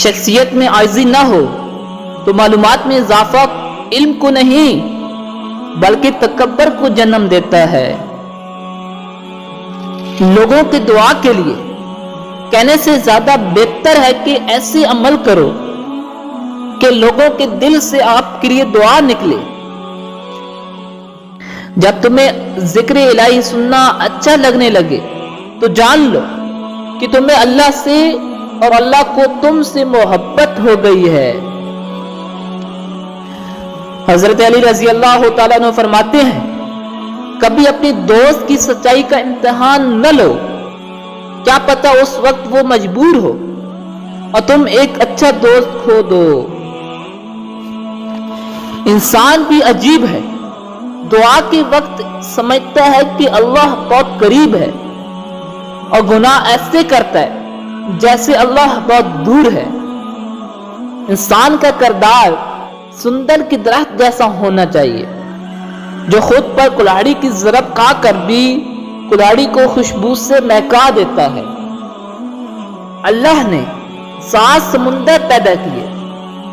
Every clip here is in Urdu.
شخصیت میں عاجزی نہ ہو تو معلومات میں اضافہ علم کو نہیں بلکہ تکبر کو جنم دیتا ہے۔ لوگوں کی دعا کے لیے کہنے سے زیادہ بہتر ہے کہ ایسے عمل کرو کہ لوگوں کے دل سے آپ کے لیے دعا نکلے۔ جب تمہیں ذکر الہی سننا اچھا لگنے لگے تو جان لو کہ تمہیں اللہ سے اور اللہ کو تم سے محبت ہو گئی ہے۔ حضرت علی رضی اللہ تعالیٰ عنہ فرماتے ہیں، کبھی اپنی دوست کی سچائی کا امتحان نہ لو، کیا پتہ اس وقت وہ مجبور ہو اور تم ایک اچھا دوست کھو دو۔ انسان بھی عجیب ہے، دعا کے وقت سمجھتا ہے کہ اللہ بہت قریب ہے اور گناہ ایسے کرتا ہے جیسے اللہ بہت دور ہے۔ انسان کا کردار سندر کی درخت جیسا ہونا چاہیے جو خود پر کلاڑی کی ضرب کھا کر بھی کلاڑی کو خوشبو سے مہکا دیتا ہے۔ اللہ نے 7 سمندر پیدا کیے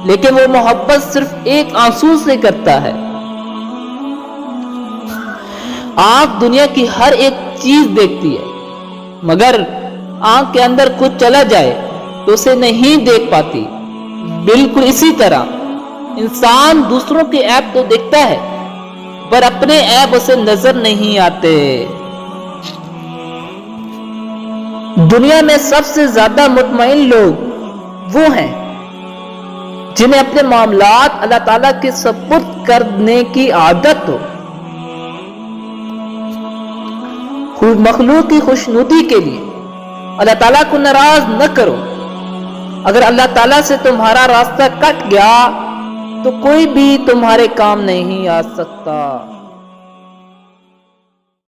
لیکن وہ محبت صرف ایک آنسو سے کرتا ہے۔ آنکھ دنیا کی ہر ایک چیز دیکھتی ہے مگر آنکھ کے اندر کچھ چلا جائے تو اسے نہیں دیکھ پاتی۔ بالکل اسی طرح انسان دوسروں کے عیب تو دیکھتا ہے پر اپنے عیب اسے نظر نہیں آتے۔ دنیا میں سب سے زیادہ مطمئن لوگ وہ ہیں جنہیں اپنے معاملات اللہ تعالیٰ کے سپرد کرنے کی عادت ہو۔ مخلوق کی خوشنودی کے لیے اللہ تعالیٰ کو ناراض نہ کرو۔ اگر اللہ تعالیٰ سے تمہارا راستہ کٹ گیا تو کوئی بھی تمہارے کام نہیں آ سکتا۔